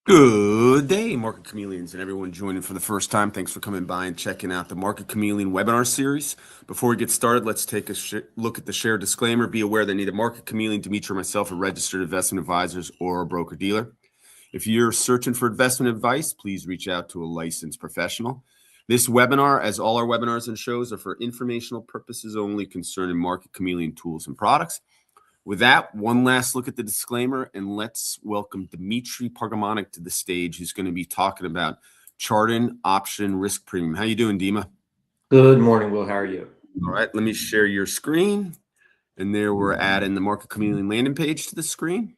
Good day, Market Chameleons, and everyone joining for the first time. Thanks for coming by and checking out the Market Chameleon webinar series. Before we get started, let's take a look at the share disclaimer. Be aware that neither Market Chameleon, Dimitri, or myself are registered investment advisors or a broker-dealer. If you're searching for investment advice, please reach out to a licensed professional. This webinar, as all our webinars and shows, are for informational purposes only concerning Market Chameleon tools and products. With that, one last look at the disclaimer, and let's welcome Dimitri Pargamonic to the stage, who's going to be talking about charting option risk premium. How you doing, Dima? Good morning, Will. How are you? All right, let me share your screen. And there we're adding the Market Chameleon landing page to the screen.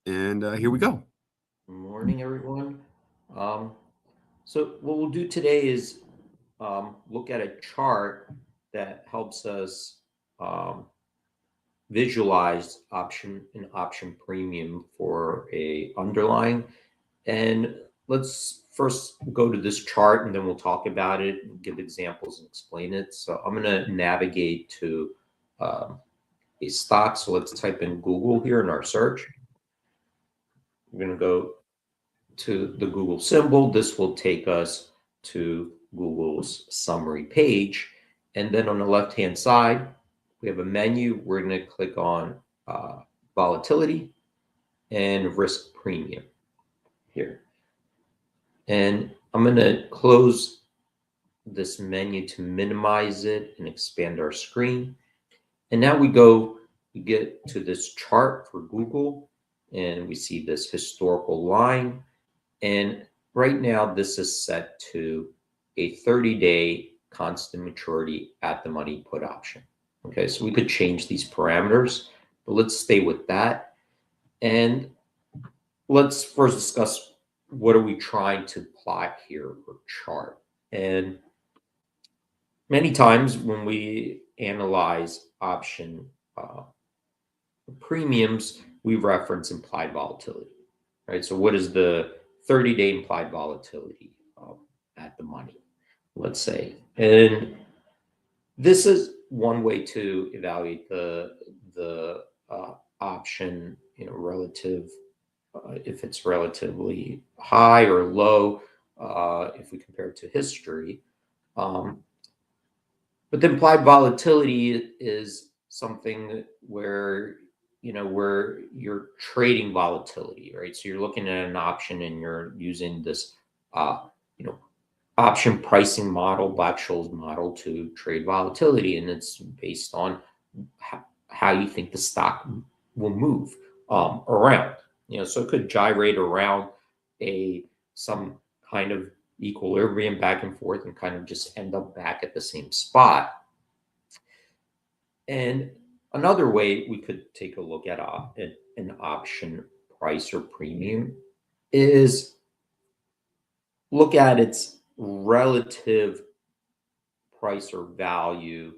And here we go. Good morning, everyone. So what we'll do today is look at a chart that helps us visualize option premium for a underlying. And let's first go to this chart and then we'll talk about it and give examples and explain it. So I'm going to navigate to a stock. So let's type in Google here in our search. We're going to go to the Google symbol. This will take us to Google's summary page. And then on the left-hand side, we have a menu. We're going to click on volatility and risk premium here. And I'm going to close this menu to minimize it and expand our screen. And now we get to this chart for Google, and we see this historical line. And right now, this is set to a 30-day constant maturity at the money put option. Okay, so we could change these parameters, but let's stay with that. And let's first discuss what are we trying to plot here or chart. And many times when we analyze option premiums, we reference implied volatility, right? So what is the 30-day implied volatility at the money, let's say? And this is one way to evaluate the option, relative, if it's relatively high or low, if we compare it to history. But the implied volatility is something where you're trading volatility, right? So you're looking at an option and you're using this option pricing model, Black-Scholes model, to trade volatility, and it's based on how you think the stock will move around. So it could gyrate around some kind of equilibrium back and forth and kind of just end up back at the same spot. And another way we could take a look at an option price or premium is look at its relative price or value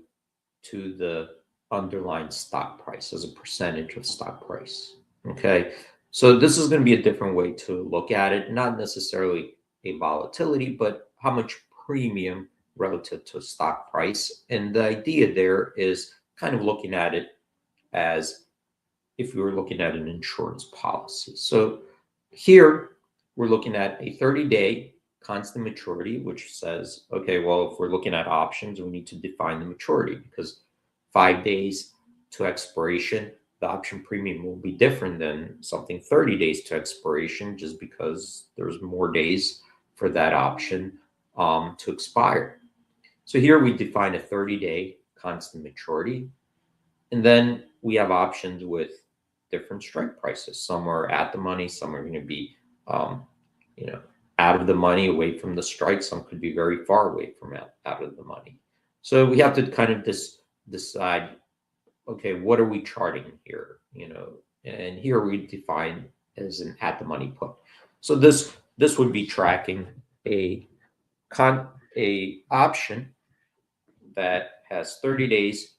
to the underlying stock price as a percentage of stock price. Okay, so this is going to be a different way to look at it, not necessarily a volatility, but how much premium relative to stock price. And the idea there is kind of looking at it as if we were looking at an insurance policy. So here we're looking at a 30-day constant maturity, which says, okay, well, if we're looking at options, we need to define the maturity, because 5 days to expiration, the option premium will be different than something 30 days to expiration, just because there's more days for that option to expire. So here we define a 30-day constant maturity, and then we have options with different strike prices. Some are at the money, some are going to be out of the money, away from the strike. Some could be very far away from out of the money. So we have to kind of decide, okay, what are we charting here? And here we define as an at the money put. So this would be tracking a option that has 30 days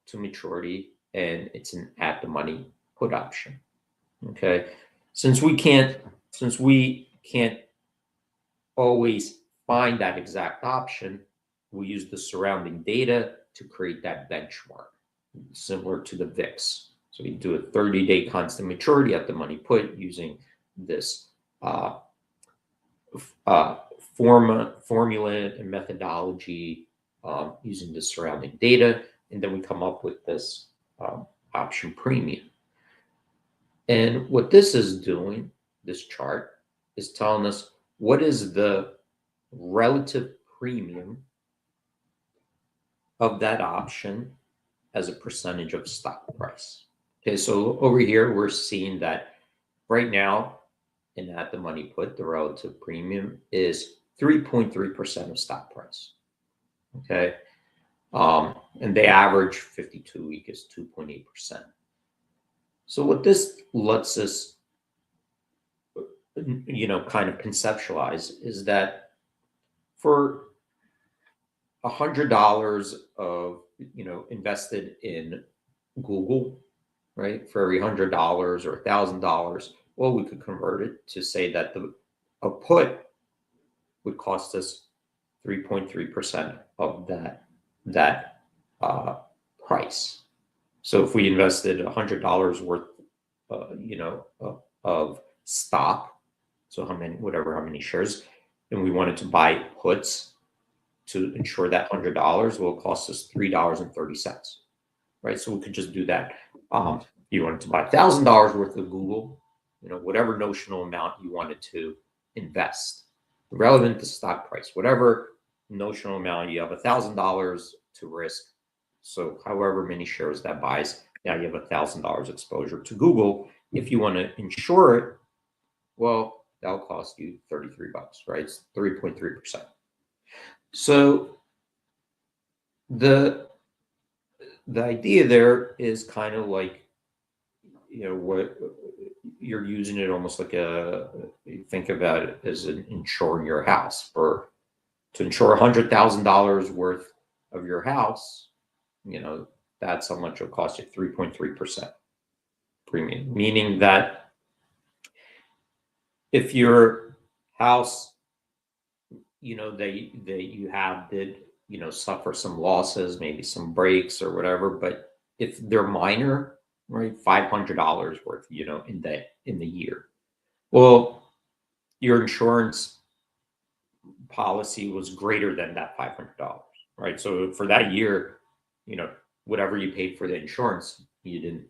to maturity, and it's an at the money put option. Okay, since we can't always find that exact option, we use the surrounding data to create that benchmark, similar to the VIX. So we do a 30-day constant maturity at the money put using this formula and methodology using the surrounding data, and then we come up with this option premium. And what this is doing, this chart, is telling us what is the relative premium of that option as a percentage of stock price. Okay, so over here, we're seeing that right now, in at the money put, the relative premium is 3.3% of stock price. Okay, and they average 52-week is 2.8%. So what this lets us, kind of conceptualize is that for $100 of, invested in Google, right? For every $100 or $1,000, well, we could convert it to say that a put would cost us 3.3% of that price. So if we invested $100 worth, of stock, so how many shares, and we wanted to buy puts to insure that $100, will cost us $3.30, right? So we could just do that. You wanted to buy $1,000 worth of Google, whatever notional amount you wanted to invest, relevant to stock price, whatever notional amount you have, $1,000 to risk. So however many shares that buys, now you have $1,000 exposure to Google. If you want to insure it, well, that'll cost you $33, right? It's 3.3%. So the idea there is kind of like, what you're using it almost like you think about it as insuring your house. To insure $100,000 worth of your house, that's how much it'll cost you, 3.3% premium, meaning that if your house, you have did, suffer some losses, maybe some breaks or whatever, but if they're minor, right, $500 worth, in the year, well, your insurance policy was greater than that $500, right? So for that year, whatever you paid for the insurance, you didn't,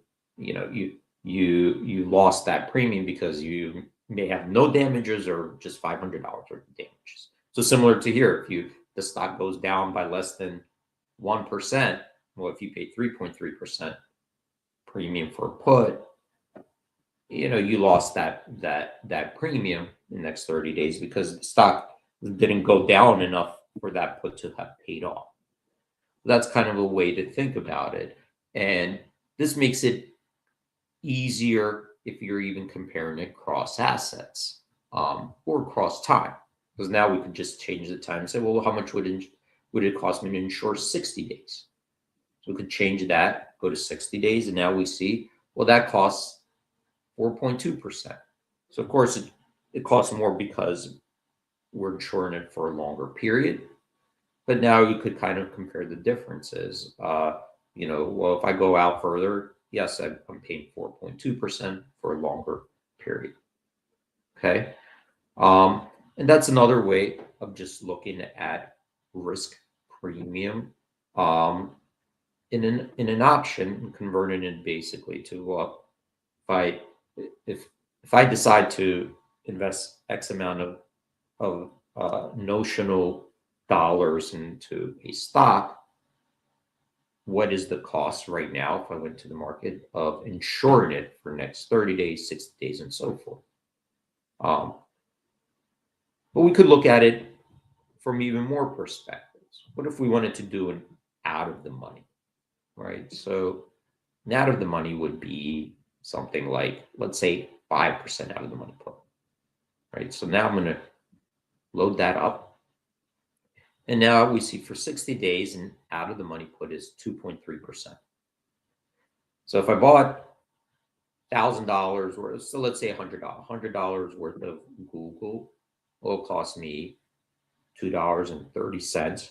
you lost that premium because you may have no damages or just $500 worth of damages. So similar to here, if the stock goes down by less than 1%, well, if you pay 3.3% premium for a put, you lost that premium in the next 30 days because the stock didn't go down enough for that put to have paid off. That's kind of a way to think about it. And this makes it easier if you're even comparing it cross assets or cross time. Because now we could just change the time and say, well, how much would it cost me to insure 60 days? So we could change that, go to 60 days, and now we see, well, that costs 4.2%. So of course it costs more because we're insuring it for a longer period. But now you could kind of compare the differences. Well, if I go out further, yes, I'm paying 4.2% for a longer period. Okay. And that's another way of just looking at risk premium in an option and converting it basically to if I decide to invest X amount of notional dollars into a stock, what is the cost right now if I went to the market of insuring it for next 30 days, 60 days, and so forth? But we could look at it from even more perspectives. What if we wanted to do an out of the money, right? So an out of the money would be something like, let's say 5% out of the money put, right? So now I'm going to load that up. And now we see for 60 days and out of the money put is 2.3%. So if I bought $1,000 worth, so let's say $100 worth of Google, will cost me $2.30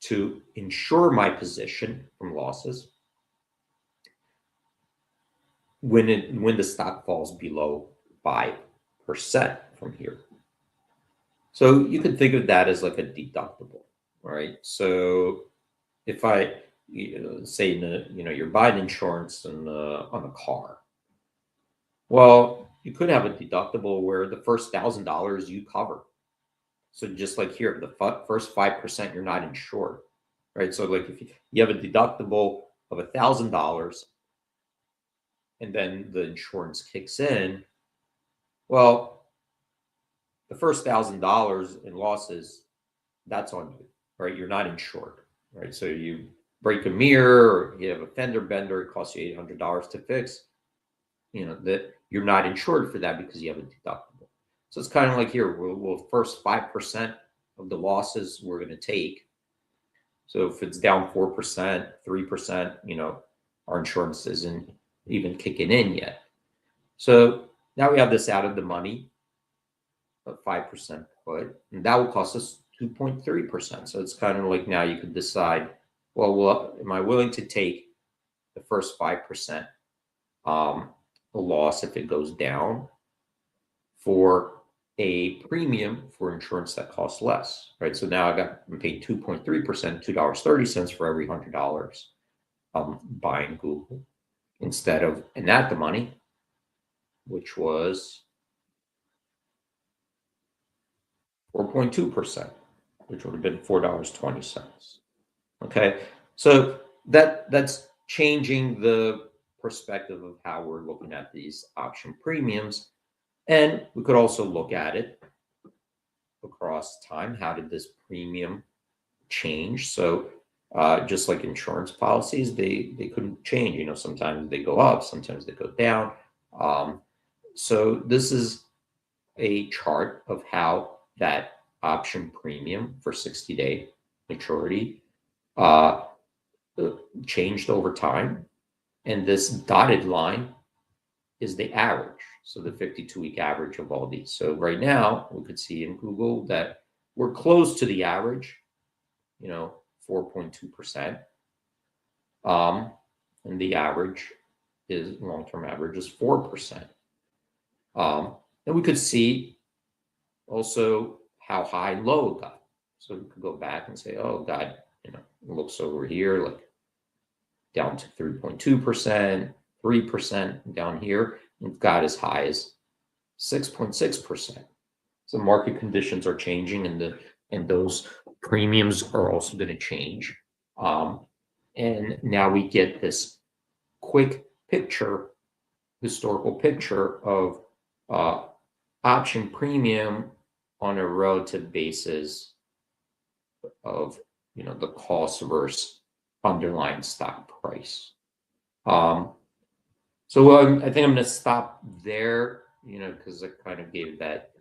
to insure my position from losses when the stock falls below 5%. from here. So you could think of that as like a deductible, right? So if I say you're buying insurance on a car, well, you could have a deductible where the first $1,000 you cover. So just like here, the first 5% you're not insured, right? So like if you have a deductible of $1,000, and then the insurance kicks in, well, the first $1,000 in losses, that's on you, right? You're not insured, right? So you break a mirror, or you have a fender bender, it costs you $800 to fix, that you're not insured for that because you have a deductible. So it's kind of like here, we'll first 5% of the losses we're going to take. So if it's down 4%, 3%, our insurance isn't even kicking in yet. So now we have this out of the money, a 5% put, and that will cost us 2.3%. So it's kind of like now you could decide, well, am I willing to take the first 5% a loss if it goes down for a premium for insurance that costs less, right? So now I'm paid 2.3%, $2.30 for every $100 buying Google, instead of at the money, which was 4.2%, which would have been $4.20. Okay, so that's changing the perspective of how we're looking at these option premiums. And we could also look at it across time. How did this premium change? So just like insurance policies, they couldn't change. Sometimes they go up, sometimes they go down. So this is a chart of how that option premium for 60-day maturity changed over time. And this dotted line is the average. So the 52-week average of all these. So right now we could see in Google that we're close to the average, 4.2%. And the average long-term average is 4%. And we could see also how high and low it got. So we could go back and say, oh God, it looks over here, like down to 3.2%, 3% down here. It got as high as 6.6%. So market conditions are changing, and those premiums are also going to change. And now we get this quick picture, historical picture of option premium on a relative basis of the cost versus underlying stock price. So I think I'm going to stop there, because I kind of gave that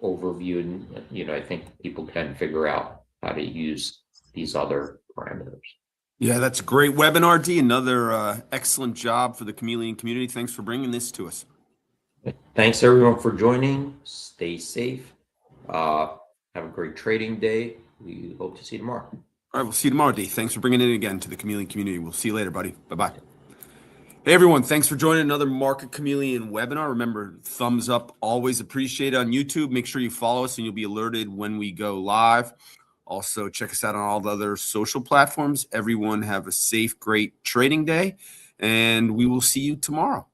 overview, and I think people can figure out how to use these other parameters. Yeah, that's a great webinar, D. Another excellent job for the Chameleon community. Thanks for bringing this to us. Thanks everyone for joining. Stay safe. Have a great trading day. We hope to see you tomorrow. All right, we'll see you tomorrow, D. Thanks for bringing it again to the Chameleon community. We'll see you later, buddy. Bye-bye. Hey, everyone. Thanks for joining another Market Chameleon webinar. Remember, thumbs up, always appreciated on YouTube. Make sure you follow us and you'll be alerted when we go live. Also, check us out on all the other social platforms. Everyone have a safe, great trading day, and we will see you tomorrow.